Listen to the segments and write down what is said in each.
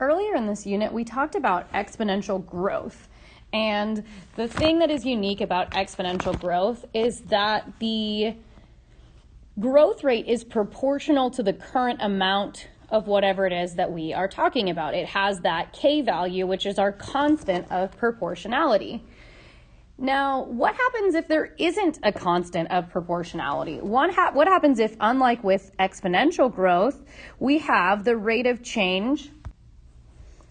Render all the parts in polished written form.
Earlier in this unit, we talked about exponential growth. And the thing that is unique about exponential growth is that the growth rate is proportional to the current amount of whatever it is that we are talking about. It has that K value, which is our constant of proportionality. Now, what happens if there isn't a constant of proportionality? What happens if, unlike with exponential growth, we have the rate of change,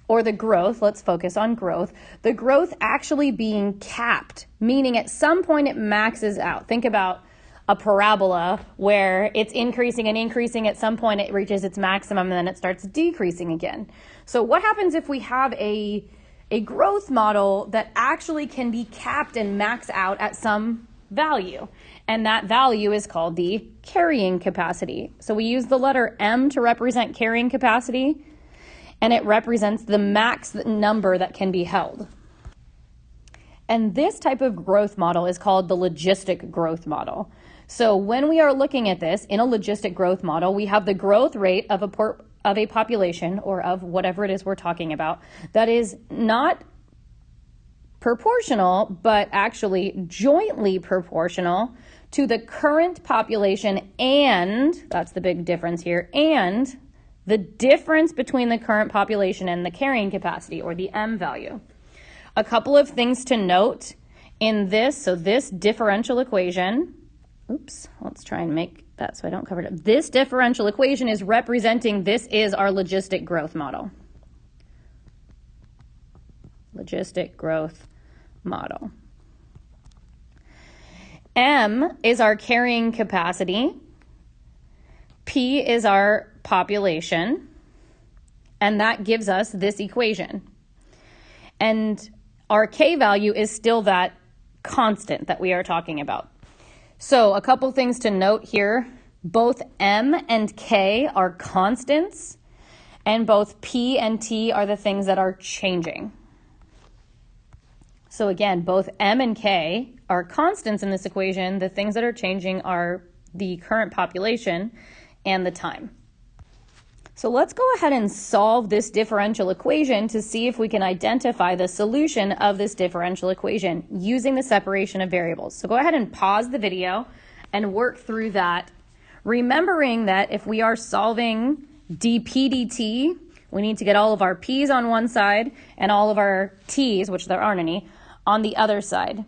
or the growth, let's focus on growth, the growth actually being capped, meaning at some point it maxes out. Think about a parabola where it's increasing and increasing. At some point it reaches its maximum and then it starts decreasing again. So what happens if we have a growth model that actually can be capped and max out at some value? And that value is called the carrying capacity. So we use the letter M to represent carrying capacity, and it represents the max number that can be held. And this type of growth model is called the logistic growth model. So when we are looking at this in a logistic growth model, we have the growth rate of a population, or of whatever it is we're talking about, that is not proportional, but actually jointly proportional to the current population, and that's the big difference here, and the difference between the current population and the carrying capacity, or the M value. A couple of things to note in this. So this differential equation, let's try and make that so I don't cover it up. This differential equation is representing, this is our logistic growth model. Logistic growth model. M is our carrying capacity. P is our population, and that gives us this equation. And our K value is still that constant that we are talking about. So a couple things to note here. Both M and K are constants, and both P and T are the things that are changing. So again, both M and K are constants in this equation. The things that are changing are the current population and the time. So let's go ahead and solve this differential equation to see if we can identify the solution of this differential equation using the separation of variables. So go ahead and pause the video and work through that, remembering that if we are solving dp dt, we need to get all of our p's on one side and all of our t's, which there aren't any, on the other side.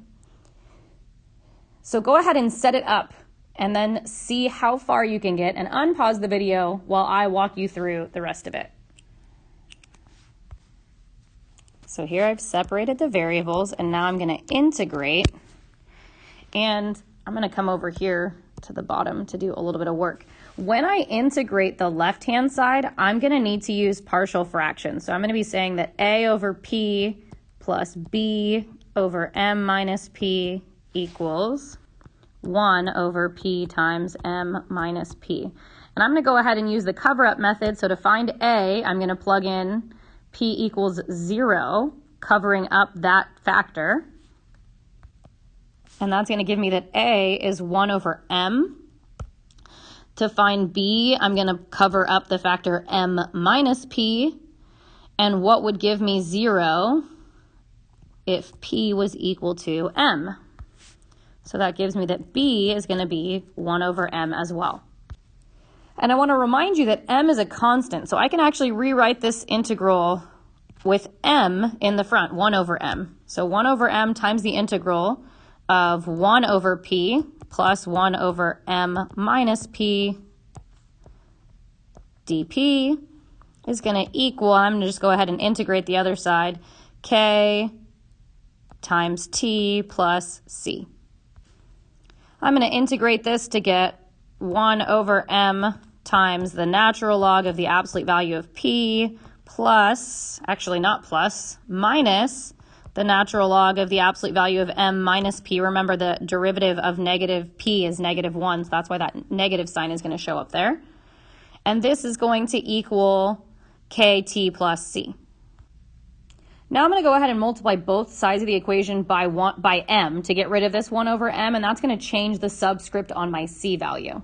So go ahead and set it up and then see how far you can get, and unpause the video while I walk you through the rest of it. So here I've separated the variables, and now I'm going to integrate, and I'm going to come over here to the bottom to do a little bit of work. When I integrate the left-hand side, I'm going to need to use partial fractions. So I'm going to be saying that A over P plus B over M minus P equals 1 over P times M minus P. And I'm going to go ahead and use the cover-up method. So to find A, I'm going to plug in P equals 0, covering up that factor. And that's going to give me that A is 1 over M. To find B, I'm going to cover up the factor M minus P. And what would give me 0 if P was equal to M? So that gives me that B is going to be 1 over M as well. And I want to remind you that M is a constant, so I can actually rewrite this integral with M in the front, 1 over M. So 1 over M times the integral of 1 over P plus 1 over M minus P dP is going to equal, I'm going to just go ahead and integrate the other side, K times T plus C. I'm going to integrate this to get 1 over M times the natural log of the absolute value of P plus, actually not plus, minus the natural log of the absolute value of M minus P. Remember, the derivative of negative P is -1, so that's why that negative sign is going to show up there. And this is going to equal KT plus C. Now I'm going to go ahead and multiply both sides of the equation by M to get rid of this 1 over M, and that's going to change the subscript on my C value.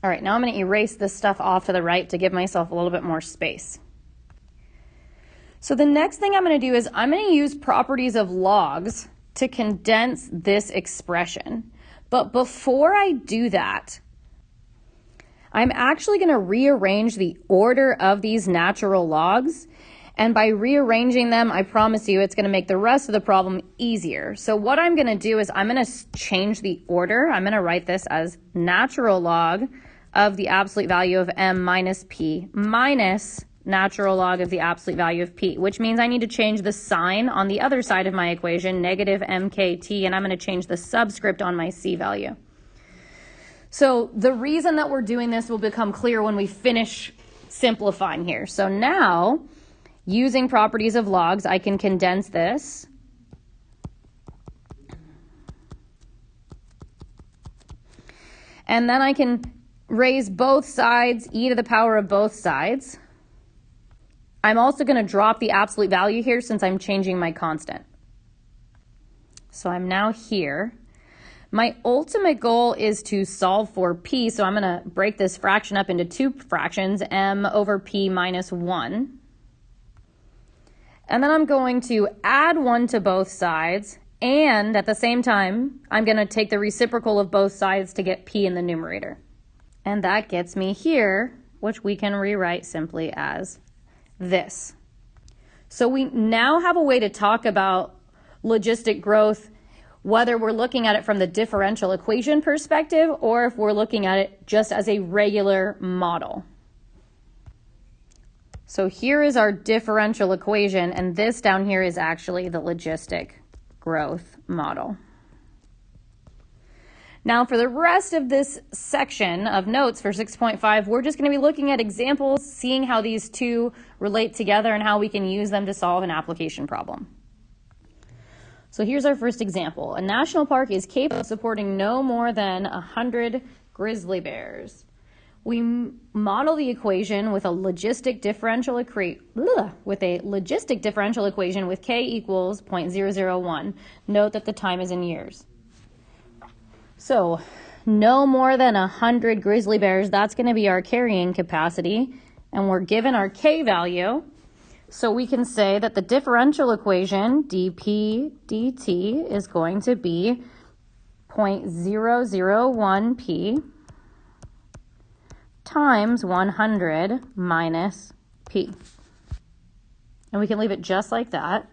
All right, now I'm going to erase this stuff off to the right to give myself a little bit more space. So the next thing I'm going to do is I'm going to use properties of logs to condense this expression. But before I do that, I'm actually going to rearrange the order of these natural logs. And by rearranging them, I promise you it's going to make the rest of the problem easier. So what I'm going to do is I'm going to change the order. I'm going to write this as natural log of the absolute value of m minus p minus natural log of the absolute value of p, which means I need to change the sign on the other side of my equation, negative mkt, and I'm going to change the subscript on my c value. So the reason that we're doing this will become clear when we finish simplifying here. So now, using properties of logs, I can condense this. And then I can raise both sides, e to the power of both sides. I'm also going to drop the absolute value here since I'm changing my constant. So I'm now here. My ultimate goal is to solve for p, so I'm going to break this fraction up into two fractions, m over p minus 1. And then I'm going to add 1 to both sides, and at the same time, I'm going to take the reciprocal of both sides to get p in the numerator. And that gets me here, which we can rewrite simply as this. So we now have a way to talk about logistic growth, whether we're looking at it from the differential equation perspective or if we're looking at it just as a regular model. So here is our differential equation, and this down here is actually the logistic growth model. Now for the rest of this section of notes for 6.5, we're just going to be looking at examples, seeing how these two relate together and how we can use them to solve an application problem. So here's our first example. A national park is capable of supporting no more than 100 grizzly bears. We model the equation with a logistic differential equation with k equals 0.001. Note that the time is in years. So no more than 100 grizzly bears, that's going to be our carrying capacity, and we're given our k value. So we can say that the differential equation, dp dt, is going to be 0.001p times 100 minus p. And we can leave it just like that.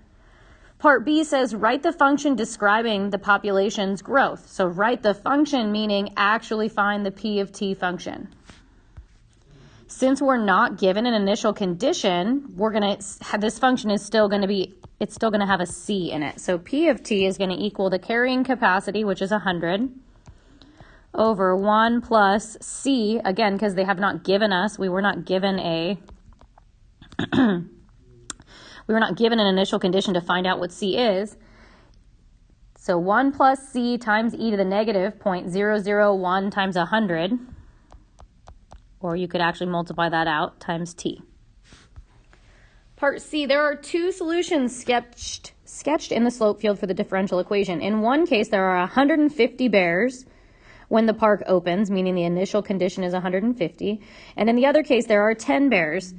Part B says write the function describing the population's growth. So write the function meaning actually find the p of t function. Since we're not given an initial condition, we're going to have this function is still going to be, it's still going to have a c in it. So p of t is going to equal the carrying capacity, which is 100, over 1 plus c, again, because they have not given us, we were not given an initial condition to find out what c is. So 1 plus c times e to the negative 0.001 times 100, or you could actually multiply that out, times t. Part C, there are two solutions sketched in the slope field for the differential equation. In one case, there are 150 bears when the park opens, meaning the initial condition is 150. And in the other case, there are 10 bears.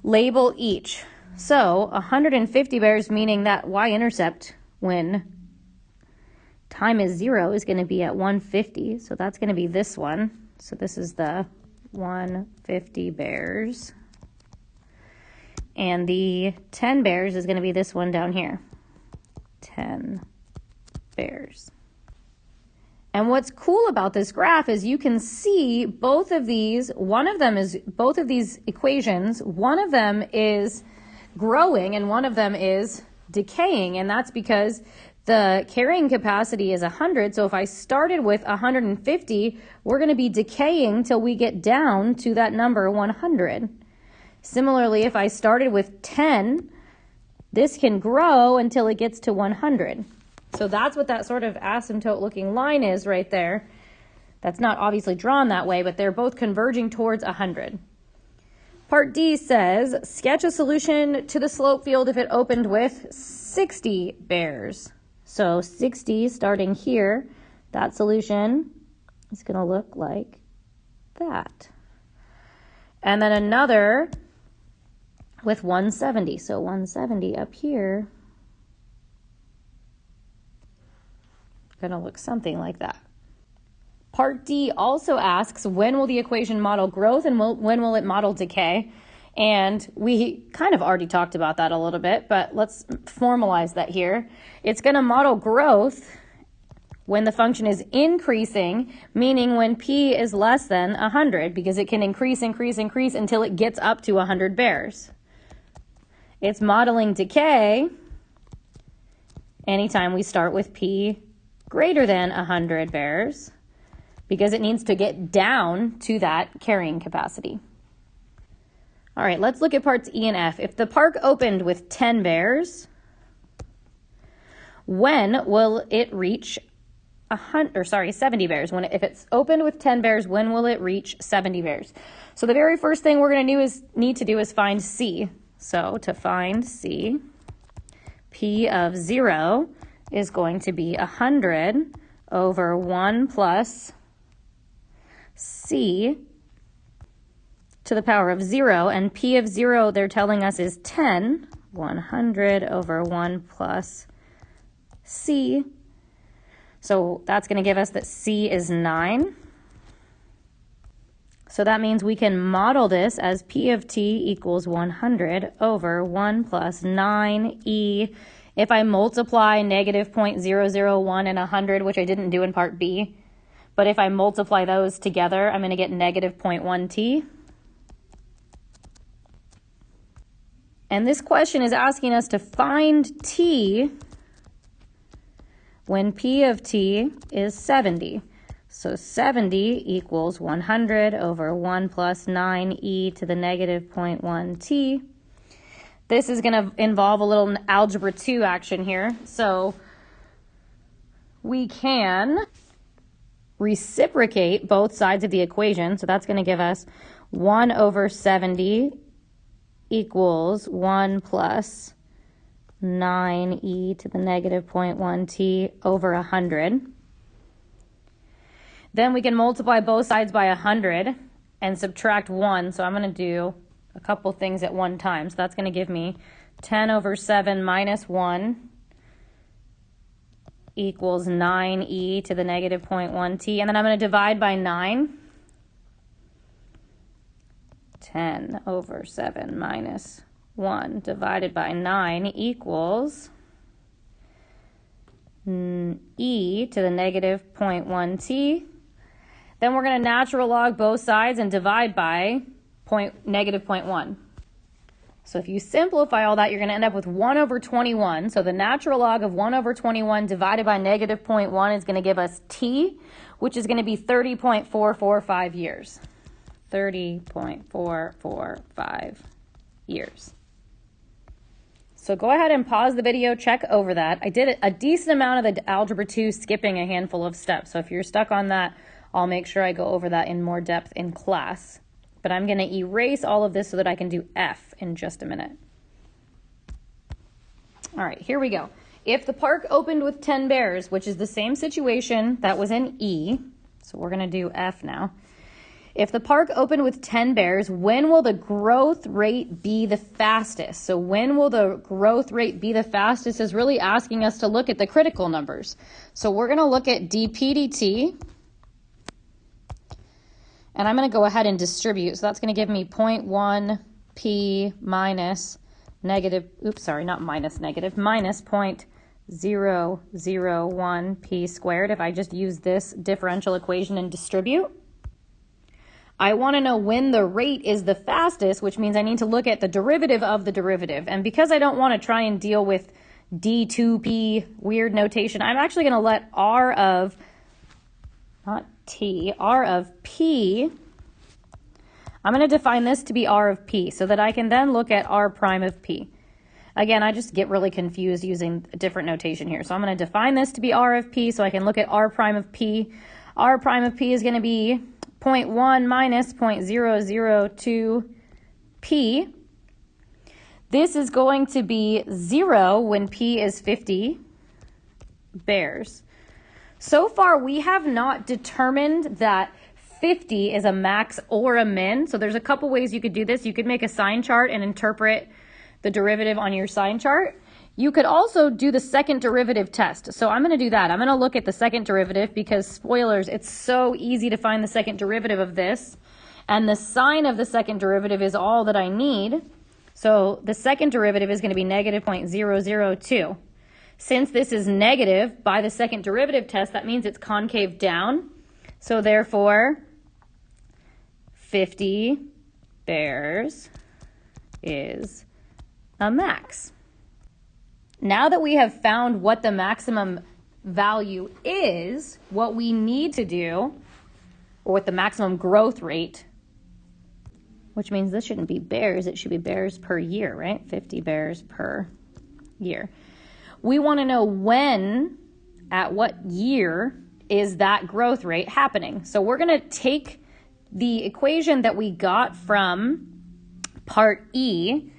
Label each. So 150 bears, meaning that y-intercept when time is 0 is going to be at 150. So that's going to be this one. So this is the 150 bears. And the 10 bears is going to be this one down here. 10 bears. And what's cool about this graph is you can see both of these, both of these equations, one of them is growing and one of them is decaying, and that's because the carrying capacity is 100, so if I started with 150, we're going to be decaying till we get down to that number 100. Similarly, if I started with 10, this can grow until it gets to 100. So that's what that sort of asymptote looking line is right there. That's not obviously drawn that way, but they're both converging towards 100. Part D says, sketch a solution to the slope field if it opened with 60 bears. So 60 starting here, that solution is going to look like that. And then another with 170. So 170 up here, going to look something like that. Part D also asks, when will the equation model growth and when will it model decay? And we kind of already talked about that a little bit, but let's formalize that here. It's going to model growth when the function is increasing, meaning when p is less than 100, because it can increase until it gets up to 100 bears. It's modeling decay anytime we start with p greater than 100 bears, because it needs to get down to that carrying capacity. All right, let's look at parts E and F. If the park opened with 10 bears, when will it reach 70 bears? If it's opened with 10 bears, when will it reach 70 bears? So the very first thing we're going to need to do is find C. So to find C, P of 0 is going to be 100 over 1 plus C to the power of 0, and P of 0, they're telling us, is 10, 100 over 1 plus C. So that's going to give us that C is 9. So that means we can model this as P of T equals 100 over 1 plus 9E. If I multiply negative 0.001 and 100, which I didn't do in part B, but if I multiply those together, I'm going to get negative 0.1T. And this question is asking us to find T when P of T is 70. So 70 equals 100 over 1 plus 9e to the negative 0.1t. This is going to involve a little algebra 2 action here. So we can reciprocate both sides of the equation. So that's going to give us 1 over 70 equals 1 plus 9e to the negative 0.1t over 100. Then we can multiply both sides by 100 and subtract 1. So I'm going to do a couple things at one time. So that's going to give me 10 over 7 minus 1 equals 9e to the negative 0.1t. And then I'm going to divide by 9. 10 over 7 minus 1 divided by 9 equals e to the negative 0.1t. Then we're going to natural log both sides and divide by negative 0.1. So if you simplify all that, you're going to end up with 1 over 21. So the natural log of 1 over 21 divided by negative 0.1 is going to give us t, which is going to be 30.445 years. 30.445 years. So go ahead and pause the video, check over that. I did a decent amount of the Algebra 2 skipping a handful of steps. So if you're stuck on that, I'll make sure I go over that in more depth in class. But I'm going to erase all of this so that I can do F in just a minute. All right, here we go. If the park opened with 10 bears, which is the same situation that was in E, so we're going to do F now. If the park opened with 10 bears, when will the growth rate be the fastest? So when will the growth rate be the fastest is really asking us to look at the critical numbers. So we're going to look at dp dt, and I'm going to go ahead and distribute. So that's going to give me 0.1 p minus negative, minus 0.001 p squared. If I just use this differential equation and distribute, I want to know when the rate is the fastest, which means I need to look at the derivative of the derivative. And because I don't want to try and deal with d2p weird notation, I'm actually going to let r of, not t, r of p, I'm going to define this to be r of p so that I can then look at r prime of p. Again, I just get really confused using a different notation here. So I'm going to define this to be r of p so I can look at r prime of p. R prime of p is going to be 0.1 minus 0.002 p. This is going to be 0 when p is 50 bears. So far, we have not determined that 50 is a max or a min. So there's a couple ways you could do this. You could make a sign chart and interpret the derivative on your sign chart. You could also do the second derivative test. So I'm going to do that. I'm going to look at the second derivative because, spoilers, it's so easy to find the second derivative of this. And the sign of the second derivative is all that I need. So the second derivative is going to be negative 0.002. Since this is negative by the second derivative test, that means it's concave down. So therefore, 50 bears is a max. Now that we have found what the maximum value is, what we need to do, or what the maximum growth rate, which means this shouldn't be bears, it should be bears per year, right? 50 bears per year. We want to know when, at what year, is that growth rate happening. So we're going to take the equation that we got from part E,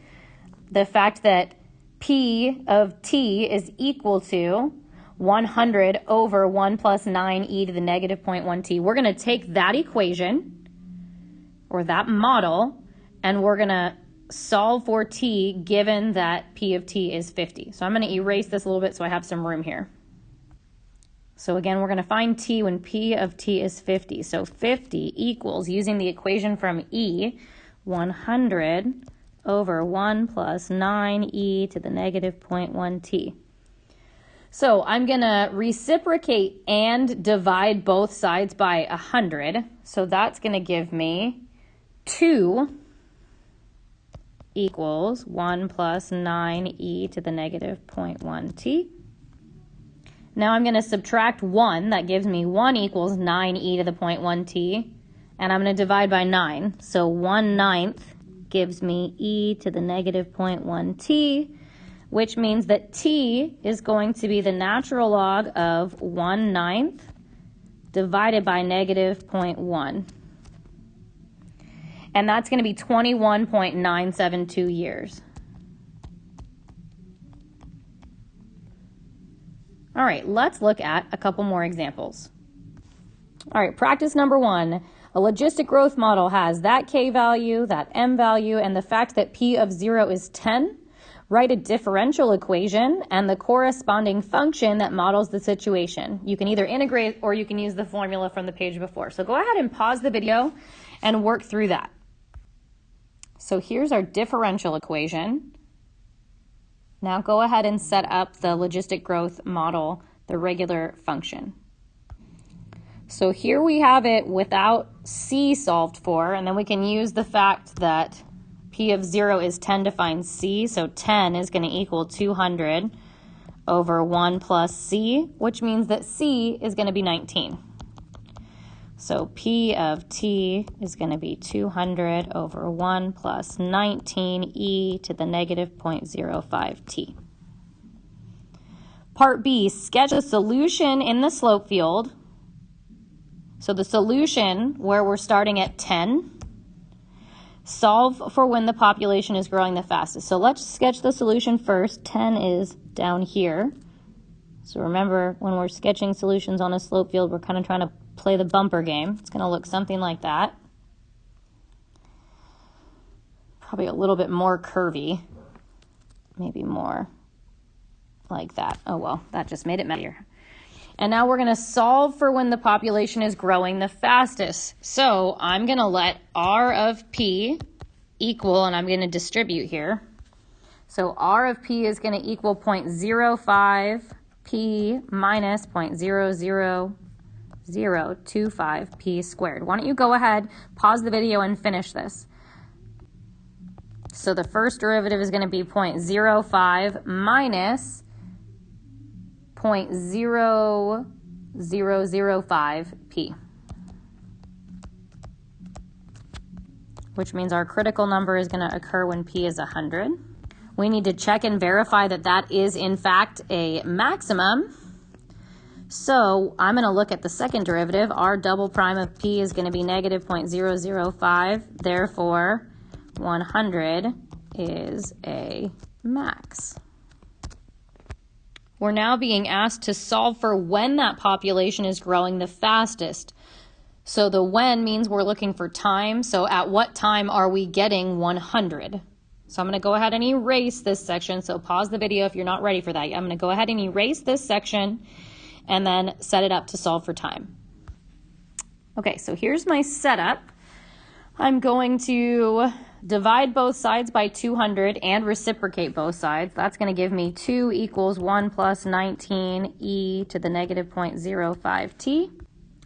the fact that P of t is equal to 100 over 1 plus 9e to the negative 0.1t. We're going to take that equation, or that model, and we're going to solve for t given that P of t is 50. So I'm going to erase this a little bit so I have some room here. So again, we're going to find t when P of t is 50. So 50 equals, using the equation from E, 100 over 1 plus 9e to the negative 0.1t. So I'm going to reciprocate and divide both sides by 100. So that's going to give me 2 equals 1 plus 9e to the negative 0.1t. Now I'm going to subtract 1. That gives me 1 equals 9e to the 0.1t. And I'm going to divide by 9. So 1/9 gives me e to the negative 0.1t, which means that t is going to be the natural log of 1/9 divided by negative 0.1. And that's going to be 21.972 years. All right, let's look at a couple more examples. All right, practice number 1. A logistic growth model has that k value, that m value, and the fact that p of 0 is 10. Write a differential equation and the corresponding function that models the situation. You can either integrate or you can use the formula from the page before. So go ahead and pause the video and work through that. So here's our differential equation. Now go ahead and set up the logistic growth model, the regular function. So here we have it without c solved for, and then we can use the fact that P of 0 is 10 to find c, so 10 is going to equal 200 over 1 plus c, which means that c is going to be 19. So P of t is going to be 200 over 1 plus 19e to the negative 0.05t. Part B, sketch a solution in the slope field. So the solution, where we're starting at 10, solve for when the population is growing the fastest. So let's sketch the solution first. 10 is down here. So remember, when we're sketching solutions on a slope field, we're kind of trying to play the bumper game. It's going to look something like that. Probably a little bit more curvy. Maybe more like that. Oh well, that just made it messier. And now we're going to solve for when the population is growing the fastest. So I'm going to let R of P equal, and I'm going to distribute here. So R of P is going to equal 0.05 P minus 0.00025 P squared. Why don't you go ahead, pause the video, and finish this. So the first derivative is going to be 0.05 minus 0.0005 P, which means our critical number is going to occur when P is 100. We need to check and verify that that is in fact a maximum. So I'm going to look at the second derivative. R double prime of P is going to be negative 0.005. Therefore, 100 is a max. We're now being asked to solve for when that population is growing the fastest. So the when means we're looking for time. So at what time are we getting 100? So I'm going to go ahead and erase this section. So pause the video if you're not ready for that. I'm going to go ahead and erase this section and then set it up to solve for time. Okay, so here's my setup. I'm going to divide both sides by 200 and reciprocate both sides. That's going to give me 2 equals 1 plus 19 e to the negative 0.05 t.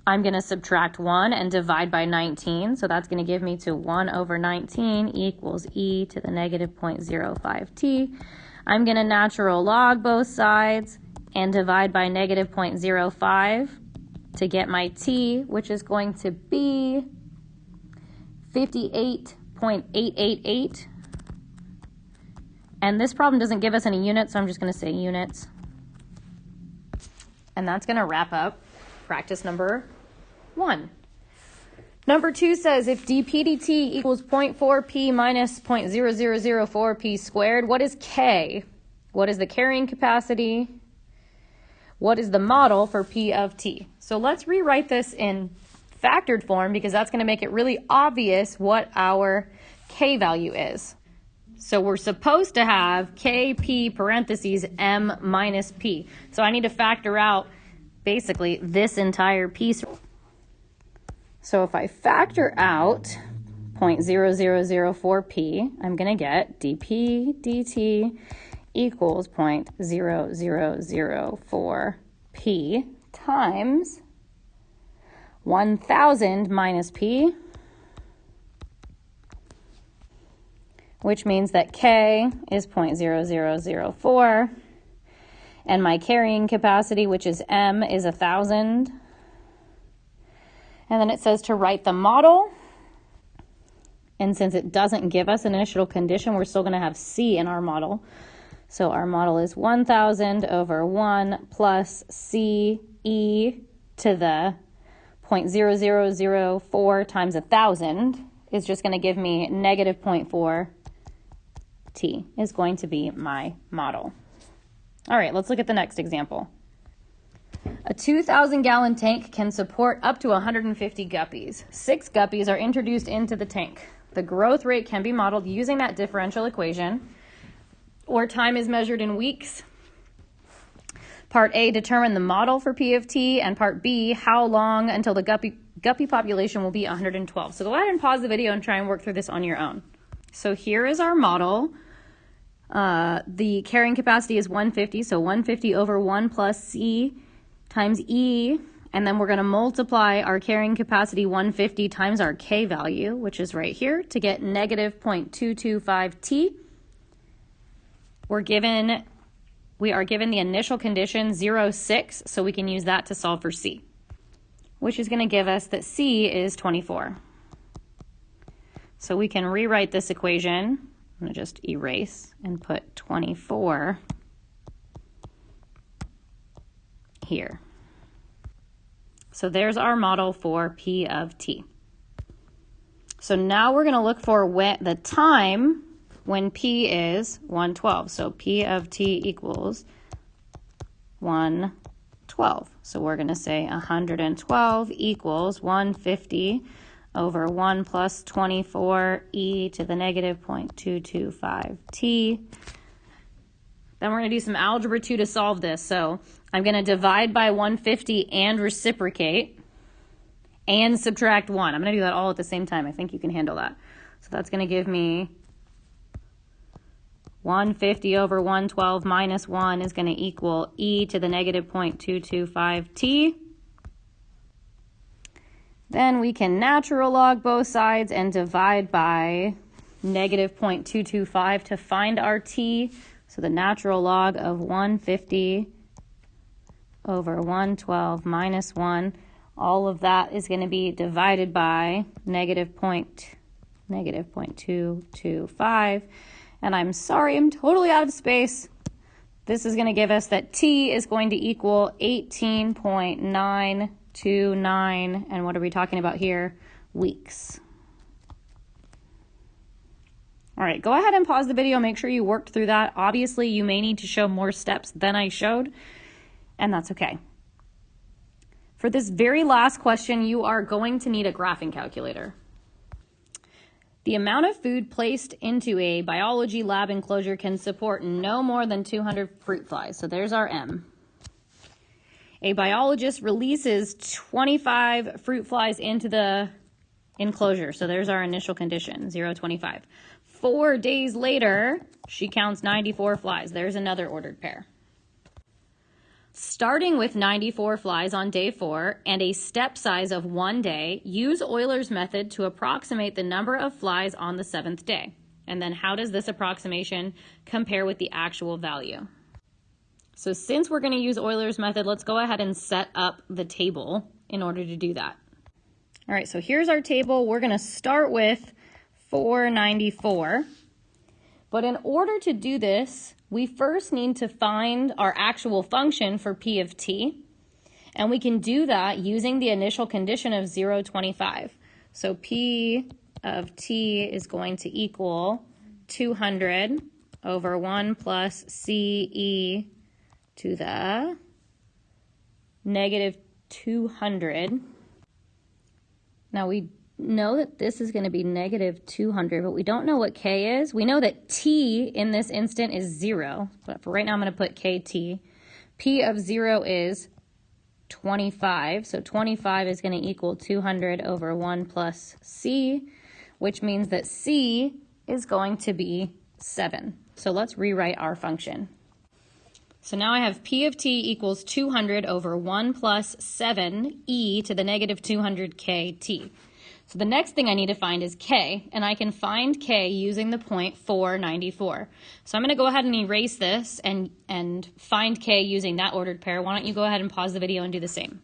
I'm going to subtract 1 and divide by 19. So that's going to give me to 1 over 19 equals e to the negative 0.05 t. I'm going to natural log both sides and divide by negative 0.05 to get my t, which is going to be 58.888. And this problem doesn't give us any units, so I'm just going to say units. And that's going to wrap up practice number 1. Number 2 says if dp dt equals 0.4p minus 0.0004p squared, what is k? What is the carrying capacity? What is the model for p of t? So let's rewrite this in factored form because that's going to make it really obvious what our k value is. So we're supposed to have kp parentheses m minus p. So I need to factor out basically this entire piece. So if I factor out 0.0004p, I'm going to get dp dt equals 0.0004p times 1,000 minus p, which means that k is 0.0004, and my carrying capacity, which is m, is 1,000. And then it says to write the model, and since it doesn't give us an initial condition, we're still going to have c in our model. So our model is 1,000 over 1 plus c e to the 0.0004 times 1,000 is just going to give me negative 0.4 t is going to be my model. All right, let's look at the next example. A 2,000-gallon tank can support up to 150 guppies. 6 guppies are introduced into the tank. The growth rate can be modeled using that differential equation, or time is measured in weeks. Part A, determine the model for P of T, and Part B, how long until the guppy population will be 112. So go ahead and pause the video and try and work through this on your own. So here is our model. The carrying capacity is 150, so 150 over 1 plus C times E, and then we're going to multiply our carrying capacity 150 times our K value, which is right here, to get negative 0.225 T. We are given the initial condition 0, 6, so we can use that to solve for C, which is going to give us that C is 24. So we can rewrite this equation. I'm going to just erase and put 24 here. So there's our model for P of T. So now we're going to look for the time when P is 112. So P of T equals 112. So we're going to say 112 equals 150 over 1 plus 24 e to the negative 0.225 t. Then we're going to do some algebra 2 to solve this. So I'm going to divide by 150 and reciprocate and subtract 1. I'm going to do that all at the same time. I think you can handle that. So that's going to give me 150 over 112 minus 1 is going to equal e to the negative 0.225 t. Then we can natural log both sides and divide by negative 0.225 to find our t. So the natural log of 150 over 112 minus 1, all of that is going to be divided by negative 0.225. And I'm sorry, I'm totally out of space. This is going to give us that t is going to equal 18.929. And what are we talking about here? Weeks. All right, go ahead and pause the video. Make sure you worked through that. Obviously, you may need to show more steps than I showed, and that's okay. For this very last question, you are going to need a graphing calculator. The amount of food placed into a biology lab enclosure can support no more than 200 fruit flies. So there's our M. A biologist releases 25 fruit flies into the enclosure. So there's our initial condition, 0, 25. 4 days later, she counts 94 flies. There's another ordered pair. Starting with 94 flies on day 4 and a step size of 1 day, use Euler's method to approximate the number of flies on the 7th day. And then how does this approximation compare with the actual value? So since we're going to use Euler's method, let's go ahead and set up the table in order to do that. All right, so here's our table. We're going to start with 494. But in order to do this, we first need to find our actual function for P of t, and we can do that using the initial condition of 0, 25. So P of t is going to equal 200 over 1 plus CE to the negative 200. Now we know that this is going to be negative 200, but we don't know what k is. We know that t in this instant is 0, but for right now I'm going to put kt. P of 0 is 25, so 25 is going to equal 200 over 1 plus c, which means that c is going to be 7. So let's rewrite our function. So now I have P of t equals 200 over 1 plus 7 e to the negative 200 kt. So the next thing I need to find is k, and I can find k using the point 494. So I'm going to go ahead and erase this and find k using that ordered pair. Why don't you go ahead and pause the video and do the same?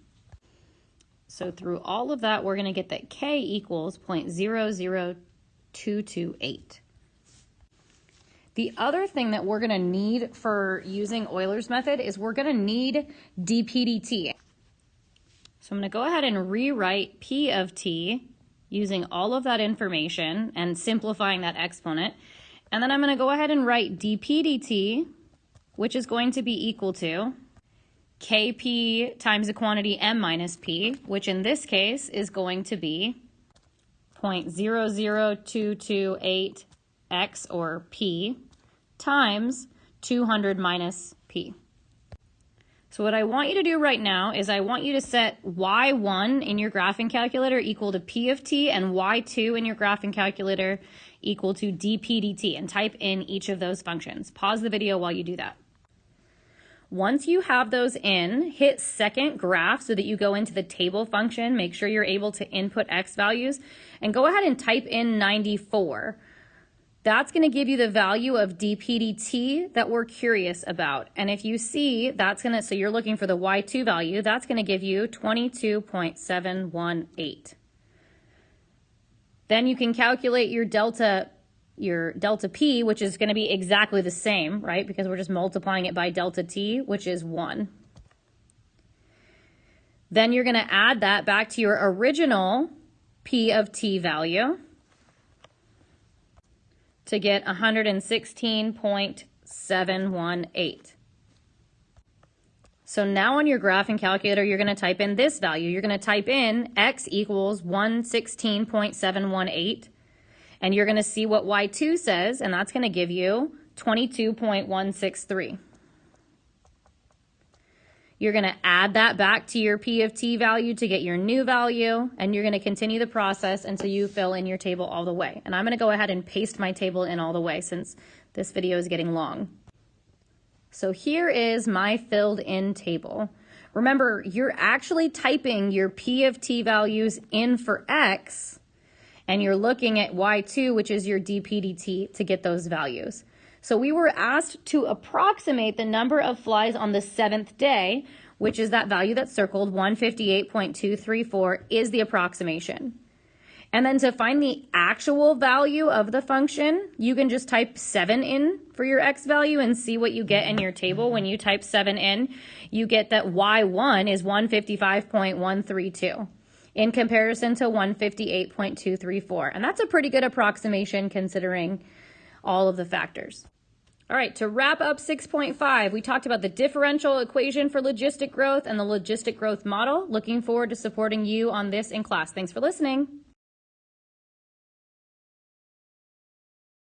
So through all of that, we're going to get that k equals 0.00228. The other thing that we're going to need for using Euler's method is we're going to need dp/dt. So I'm going to go ahead and rewrite P of t using all of that information and simplifying that exponent. And then I'm going to go ahead and write dp/dt, which is going to be equal to kp times the quantity m minus p, which in this case is going to be 0.00228x, or p, times 200 minus p. So what I want you to do right now is I want you to set y1 in your graphing calculator equal to P of t and y2 in your graphing calculator equal to dp/dt, and type in each of those functions. Pause the video while you do that. Once you have those in, hit second graph so that you go into the table function. Make sure you're able to input x values and go ahead and type in 94. That's going to give you the value of dp/dt that we're curious about. And if you see, that's going to, so you're looking for the y2 value, that's going to give you 22.718. Then you can calculate your delta p, which is going to be exactly the same, right? Because we're just multiplying it by delta t, which is 1. Then you're going to add that back to your original P of t value to get 116.718. So now on your graphing calculator, you're going to type in this value. You're going to type in x equals 116.718, and you're going to see what y2 says, and that's going to give you 22.163. You're going to add that back to your P of t value to get your new value, and you're going to continue the process until you fill in your table all the way. And I'm going to go ahead and paste my table in all the way since this video is getting long. So here is my filled in table. Remember, you're actually typing your P of t values in for x, and you're looking at y2, which is your dp/dt, to get those values. So we were asked to approximate the number of flies on the 7th day, which is that value that's circled, 158.234 is the approximation. And then to find the actual value of the function, you can just type 7 in for your x value and see what you get in your table. When you type 7 in, you get that y1 is 155.132 in comparison to 158.234. And that's a pretty good approximation considering all of the factors. All right, to wrap up 6.5, we talked about the differential equation for logistic growth and the logistic growth model. Looking forward to supporting you on this in class. Thanks for listening.